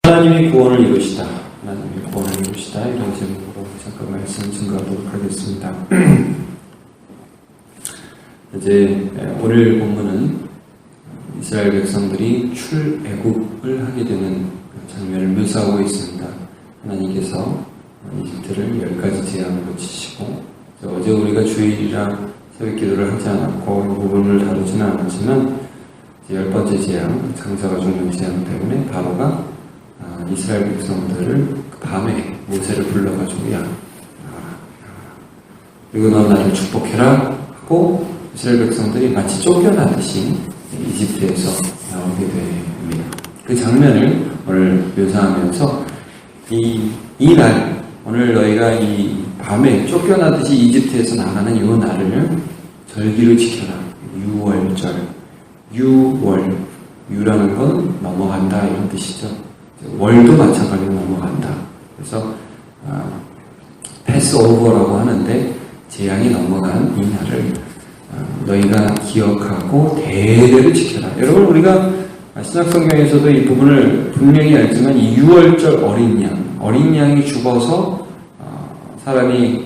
하나님이 구원을 이루시다. 하나님이 구원을 이루시다. 이런 제목으로 잠깐 말씀 증거하도록 하겠습니다. 이제 오늘 본문은 이스라엘 백성들이 출애굽을 하게 되는 장면을 묘사하고 있습니다. 하나님께서 이집트를 10가지 재앙으로 치시고, 어제 우리가 주일이라 새벽 기도를 하지 않았고 이 부분을 다루지는 않았지만 10번째 재앙, 장사가 죽는 재앙 때문에 바로가 이스라엘 백성들을 밤에 모세를 불러가지고 그리고 너 나를 축복해라 하고 이스라엘 백성들이 마치 쫓겨나듯이 이집트에서 나오게 됩니다. 그 장면을 오늘 묘사하면서 이날 오늘 너희가 이 밤에 쫓겨나듯이 이집트에서 나가는 이 날을 절기로 지켜라. 유월절, 유월, 유라는 건 넘어간다 이런 뜻이죠. 월도 마찬가지로 넘어간다. 그래서 패스오버라고 하는데 재앙이 넘어간 이 날을 너희가 기억하고 대대로 지켜라. 여러분, 우리가 신약성경에서도 이 부분을 분명히 알지만 이 유월절 어린 양이 죽어서 사람이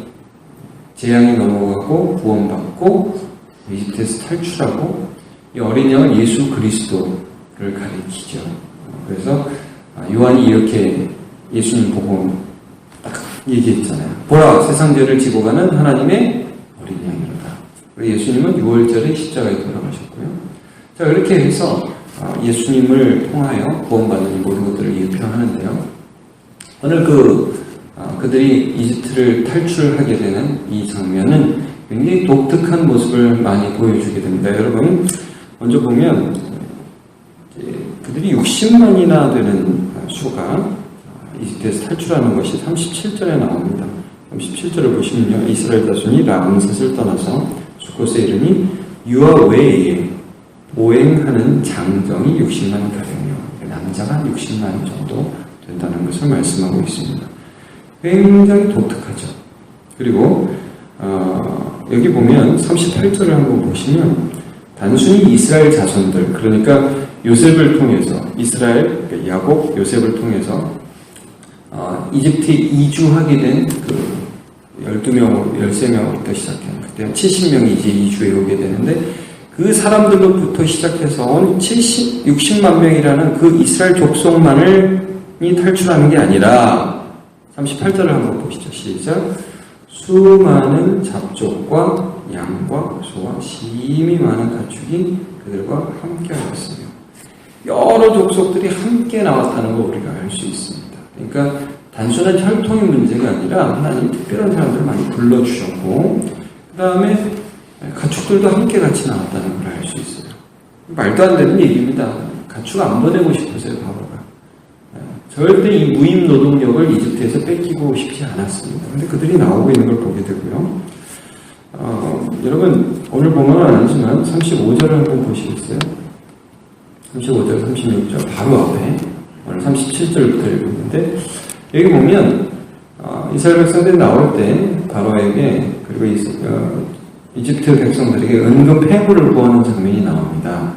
재앙이 넘어가고 구원받고 이집트에서 탈출하고, 이 어린 양은 예수 그리스도를 가리키죠. 그래서 요한이 이렇게 예수님 보고 딱 얘기했잖아요. 보라, 세상 죄를 지고 가는 하나님의 어린 양이로다. 그리고 예수님은 6월절에 십자가에 돌아가셨고요. 자, 이렇게 해서 예수님을 통하여 구원받는 이 모든 것들을 예표하는데요. 오늘 그들이 이집트를 탈출하게 되는 이 장면은 굉장히 독특한 모습을 많이 보여주게 됩니다. 여러분, 먼저 보면 그들이 60만이나 되는 수가 이집트에서 탈출하는 것이 37절에 나옵니다. 37절을 보시면요, 이스라엘 자손이 람셋을 떠나서 수곳에 이르니 유아 외에 보행하는 장정이 60만 가량이요, 남자가 60만 정도 된다는 것을 말씀하고 있습니다. 굉장히 독특하죠. 그리고 여기 보면 38절을 한번 보시면 단순히 이스라엘 자손들, 그러니까 요셉을 통해서 이스라엘, 야곱, 요셉을 통해서 이집트에 이주하게 된 그 12명, 13명부터 시작해요. 그때 70명이 이제 이주해 오게 되는데, 그 사람들로부터 시작해서 온 60만 명이라는 그 이스라엘 족속만이 탈출하는 게 아니라, 38절을 한번 보시죠. 시작. 수많은 잡족과 양과 소와 심히 많은 가축이 그들과 함께 하였으며, 여러 족속들이 함께 나왔다는 걸 우리가 알 수 있습니다. 그러니까 단순한 혈통의 문제가 아니라 하나님 특별한 사람들을 많이 불러주셨고, 그 다음에 가축들도 함께 같이 나왔다는 걸 알 수 있어요. 말도 안 되는 얘기입니다. 가축 안 보내고 싶으세요, 바로가. 절대 이 무임 노동력을 이집트에서 뺏기고 싶지 않았습니다. 근데 그들이 나오고 있는 걸 보게 되고요. 여러분, 오늘 보면 아니지만 35절을 한번 보시겠어요? 35절, 36절 바로 앞에 오늘 37절부터 읽었는데, 여기 보면 이스라엘 백성들이 나올 때 바로에게, 그리고 이집트 백성들에게 은금 폐물을 구하는 장면이 나옵니다.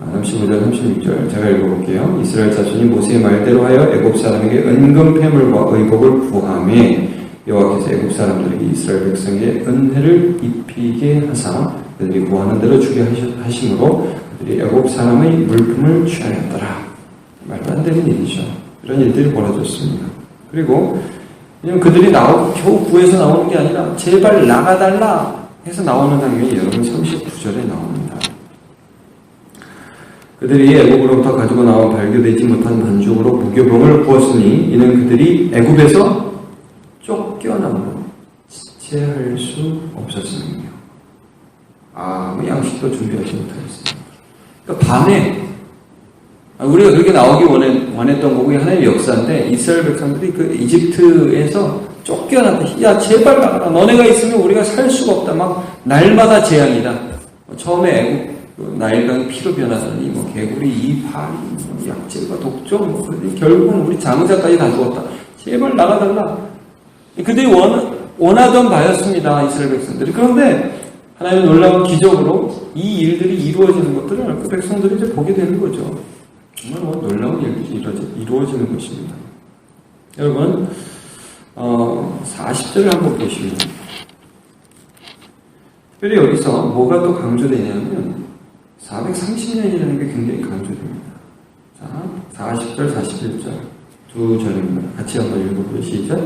35절, 36절 제가 읽어볼게요. 이스라엘 자손이 모세의 말대로 하여 애굽 사람에게 은금 폐물과 의복을 구하매 여호와께서 애굽 사람들에게 이스라엘 백성에게 은혜를 입히게 하사 그들이 구하는 대로 주게 하심으로 그들이 애굽 사람의 물품을 취하였더라. 말도 안 되는 일이죠. 이런 일들이 벌어졌습니다. 그리고 그냥 그들이 겨우 구해서 나오는 게 아니라 제발 나가달라 해서 나오는 장면이 여러분 39절에 나옵니다. 그들이 애굽으로부터 가지고 나와 발교되지 못한 반죽으로 무교병을 구웠으니 이는 그들이 애굽에서 쫓겨남으로 지체할 수 없었으며 아무 양식도 준비하지 못하였습니다. 그러니까 밤에 우리가 그렇게 나오기 원했던 거고, 하나님의 역사인데, 이스라엘 백성들이 그 이집트에서 쫓겨나듯이, 야, 제발 나가라. 너네가 있으면 우리가 살 수가 없다. 막, 날마다 재앙이다. 처음에 애굽, 나일강이 피로 변하더니, 개구리, 이파리, 약재가 독종, 결국은 우리 장자까지 다 죽었다. 제발 나가달라. 그들이 원하던 바였습니다. 이스라엘 백성들이. 그런데, 하나님의 놀라운 기적으로 이 일들이 이루어지는 것들을 그 백성들이 이제 보게 되는 거죠. 정말 놀라운 일들이 이루어지는 것입니다. 여러분, 40절을 한번 보시면, 특별히 여기서 뭐가 또 강조되냐면, 430년이라는 게 굉장히 강조됩니다. 자, 40절, 41절. 두 절입니다. 같이 한번 읽어보죠. 시작.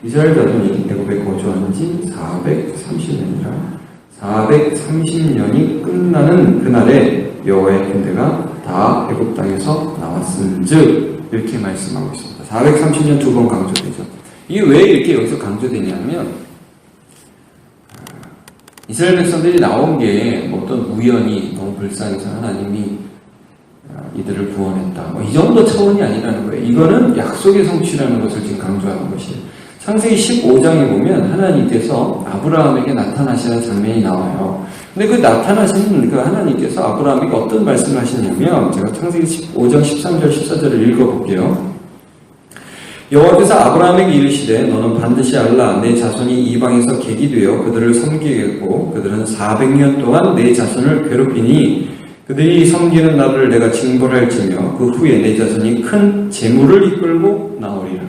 이스라엘 자손이 애굽에 거주한 지 430년이라 430년이 끝나는 그날에 여호와의 군대가 다 애굽 땅에서 나왔은즉 이렇게 말씀하고 있습니다. 430년 두 번 강조되죠. 이게 왜 이렇게 여기서 강조되냐면 이스라엘 백성들이 나온 게 어떤 우연히 너무 불쌍해서 하나님이 이들을 구원했다. 이 정도 차원이 아니라는 거예요. 이거는 약속의 성취라는 것을 지금 강조하는 것이에요. 창세기 15장에 보면 하나님께서 아브라함에게 나타나시는 장면이 나와요. 근데 그 나타나시는 그 하나님께서 아브라함에게 어떤 말씀을 하시냐면 제가 창세기 15장 13절 14절을 읽어볼게요. 여호와께서 아브라함에게 이르시되 너는 반드시 알라 내 자손이 이방에서 객이 되어 그들을 섬기겠고 그들은 400년 동안 내 자손을 괴롭히니 그들이 섬기는 날을 내가 징벌할지며 그 후에 내 자손이 큰 재물을 이끌고 나오리라.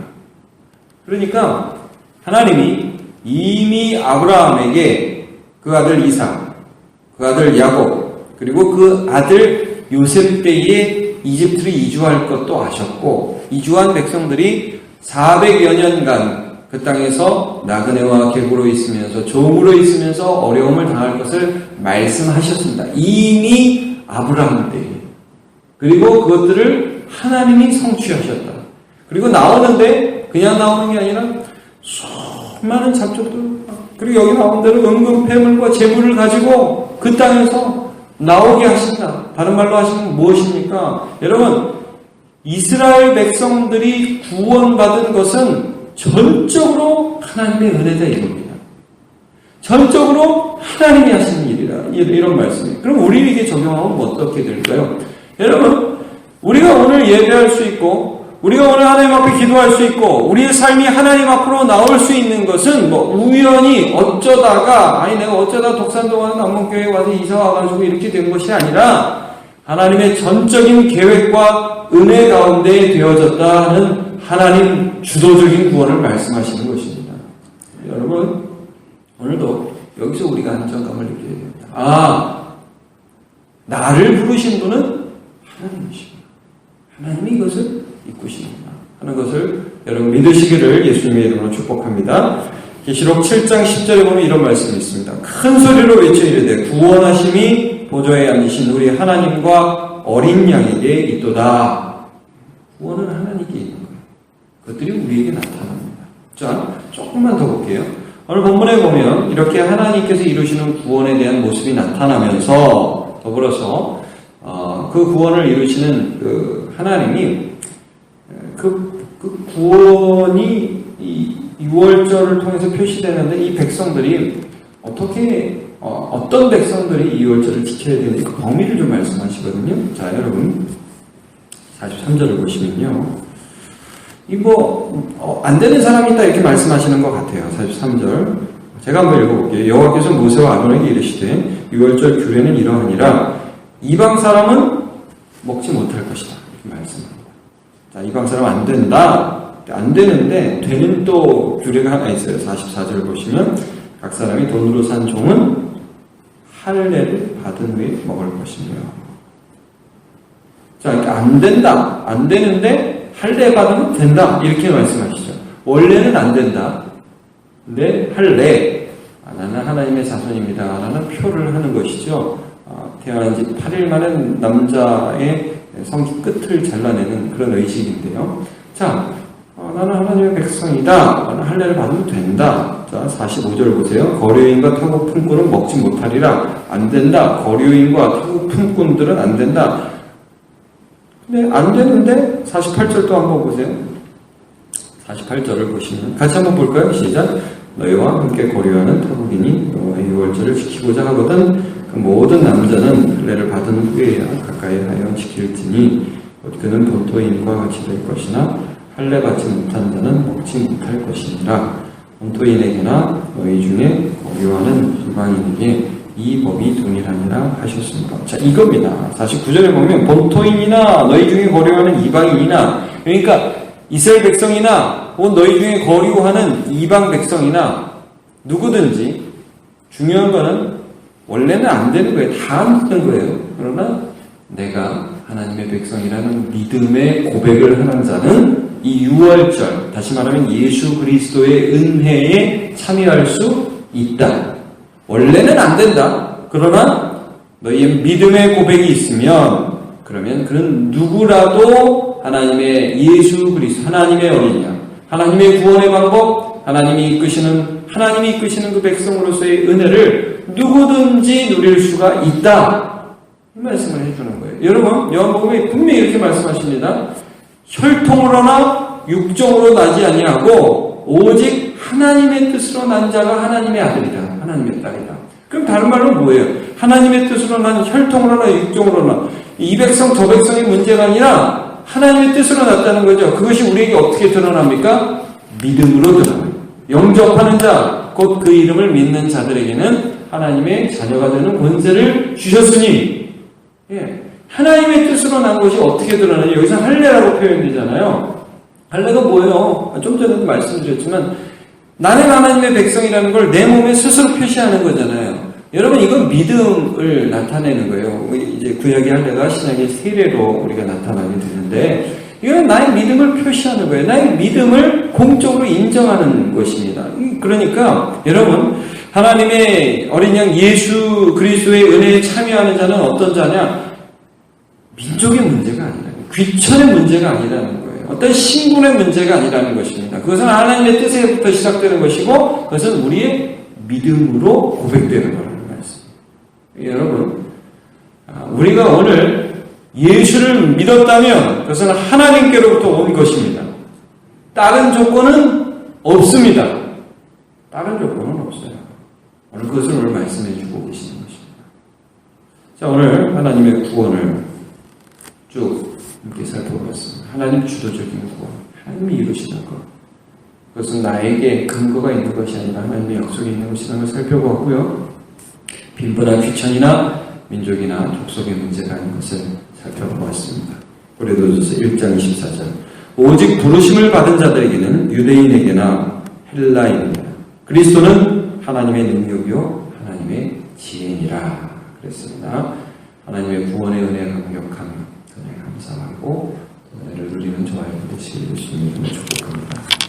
그러니까 하나님이 이미 아브라함에게 그 아들 이삭, 그 아들 야곱, 그리고 그 아들 요셉 때에 이집트로 이주할 것도 아셨고 이주한 백성들이 400여 년간 그 땅에서 나그네와 객으로 있으면서 종으로 있으면서 어려움을 당할 것을 말씀하셨습니다. 이미 아브라함 때에. 그리고 그것들을 하나님이 성취하셨다. 그리고 나오는데 그냥 나오는 게 아니라 수많은 잡족들 그리고 여기 나온 대로 은금 폐물과 재물을 가지고 그 땅에서 나오게 하신다. 다른 말로 하시면 무엇입니까? 여러분 이스라엘 백성들이 구원받은 것은 전적으로 하나님의 은혜다 이겁니다. 전적으로 하나님이 하시는 일이라 이런 말씀이에요. 그럼 우리에게 적용하면 어떻게 될까요? 여러분 우리가 오늘 예배할 수 있고 우리가 오늘 하나님 앞에 기도할 수 있고 우리의 삶이 하나님 앞으로 나올 수 있는 것은 뭐 우연히 어쩌다가 내가 어쩌다 독산동안 남문교회에 와서 이사 와가지고 이렇게 된 것이 아니라 하나님의 전적인 계획과 은혜 가운데 되어졌다 하는 하나님 주도적인 구원을 말씀하시는 것입니다. 여러분 오늘도 여기서 우리가 안정감을 느껴야 됩니다. 나를 부르신 분은 하나님이십니다. 하나님이 이것을 이끄시는구나 하는 것을 여러분 믿으시기를 예수님의 이름으로 축복합니다. 계시록 7장 10절에 보면 이런 말씀이 있습니다. 큰 소리로 외쳐 이르되 구원하심이 보좌에 앉으신 우리 하나님과 어린 양에게 있도다. 구원은 하나님께 있는 거예요. 그것들이 우리에게 나타납니다. 자, 조금만 더 볼게요. 오늘 본문에 보면 이렇게 하나님께서 이루시는 구원에 대한 모습이 나타나면서 더불어서 그 구원을 이루시는 그 하나님이 그 구원이 이 6월절을 통해서 표시되는데 이 백성들이 어떤 백성들이 이 6월절을 지켜야 되는지 그 범위를 좀 말씀하시거든요. 자, 여러분 43절을 보시면요. 안 되는 사람이 있다 이렇게 말씀하시는 것 같아요. 43절 제가 한번 읽어볼게요. 여호와께서 모세와 아론에게 이르시되 6월절 규례는 이러하니라 이방 사람은 먹지 못할 것이다 이렇게 말씀합니다. 자, 이방 사람은 안 된다. 안 되는데 되는 또 규례가 하나 있어요. 44절을 보시면 각 사람이 돈으로 산 종은 할례를 받은 후에 먹을 것이며. 자, 그러니까 안 된다. 안 되는데 할례 받으면 된다. 이렇게 말씀하시죠. 원래는 안 된다. 근데 할례. 나는 하나님의 자손입니다. 라는 표를 하는 것이죠. 태어난 지 8일 만에 남자의 성기 끝을 잘라내는 그런 의식인데요. 자, 나는 하나님의 백성이다. 나는 할례를 받으면 된다. 자, 45절 보세요. 거류인과 타국 품꾼은 먹지 못하리라. 안 된다. 거류인과 타국 품꾼들은 안 된다. 근데 안 되는데 48절 또 한번 보세요. 48절을 보시면 같이 한번 볼까요? 시작. 너희와 함께 거류하는 타국인이 너의 6월절을 지키고자 하거든 그 모든 남자는 할례를 받은 후에야 가까이 하여 지킬지니 그는 본토인과 같이 될 것이나 할례 받지 못한 자는 먹지 못할 것이니라. 본토인에게나 너희 중에 거류하는 이방인에게 이 법이 동일하니라 하셨습니다. 자, 이겁니다. 49절에 보면 본토인이나 너희 중에 거류하는 이방인이나, 그러니까 이스라엘 백성이나 혹은 너희 중에 거류하는 이방 백성이나 누구든지, 중요한 거는 원래는 안 되는 거예요. 다 안 되는 거예요. 그러나 내가 하나님의 백성이라는 믿음의 고백을 하는 자는 이 6월절, 다시 말하면 예수 그리스도의 은혜에 참여할 수 있다. 원래는 안 된다. 그러나 너희의 믿음의 고백이 있으면, 그러면 그는 누구라도 하나님의 예수 그리스도, 하나님의 어린 양, 하나님의 구원의 방법, 하나님이 이끄시는 그 백성으로서의 은혜를 누구든지 누릴 수가 있다. 이 말씀을 해주는 거예요. 여러분, 요한복음에 분명히 이렇게 말씀하십니다. 혈통으로나 육종으로 나지 아니하고 오직 하나님의 뜻으로 난 자가 하나님의 아들이다. 하나님의 딸이다. 그럼 다른 말로 뭐예요? 하나님의 뜻으로 난 혈통으로나 육종으로나 이 백성 저 백성의 문제가 아니라 하나님의 뜻으로 났다는 거죠. 그것이 우리에게 어떻게 드러납니까? 믿음으로 드러나요. 영접하는 자, 곧 그 이름을 믿는 자들에게는 하나님의 자녀가 되는 권세를 주셨으니, 예, 하나님의 뜻으로 난 것이 어떻게 드러나냐? 여기서 할례라고 표현되잖아요. 할례가 뭐예요? 좀 전에도 말씀드렸지만 나는 하나님의 백성이라는 걸 내 몸에 스스로 표시하는 거잖아요. 여러분, 이건 믿음을 나타내는 거예요. 이제 구약의 할례가 신약의 세례로 우리가 나타나게 되는데, 이건 나의 믿음을 표시하는 거예요. 나의 믿음을 공적으로 인정하는 것입니다. 그러니까 여러분, 하나님의 어린 양 예수 그리스도의 은혜에 참여하는 자는 어떤 자냐? 민족의 문제가 아니라, 귀천의 문제가 아니라는 거예요. 어떤 신분의 문제가 아니라는 것입니다. 그것은 하나님의 뜻에부터 시작되는 것이고, 그것은 우리의 믿음으로 고백되는 거라는 말씀. 여러분, 우리가 오늘 예수를 믿었다면 그것은 하나님께로부터 온 것입니다. 다른 조건은 없습니다. 다른 조건은 없어요. 오늘 그것을 오늘 말씀해 주고 계시는 것입니다. 자, 오늘 하나님의 구원을 쭉 함께 살펴보겠습니다. 하나님 주도적인 구원, 하나님이 이루시는 것, 그것은 나에게 근거가 있는 것이 아니라 하나님의 약속이 있는 것이라는 걸 살펴보았고요. 빈부나 귀천이나 민족이나 족속의 문제가 아닌 것을 살펴보았습니다. 고린도전서 1장 24절, 오직 부르심을 받은 자들에게는 유대인에게나 헬라인이나 그리스도는 하나님의 능력이요 하나님의 지혜니라 그랬습니다. 하나님의 구원의 은혜가 강력한 은혜 감사하고 은혜를 누리는 저와 여러분 되시길 예수님의 이름으로 축복합니다.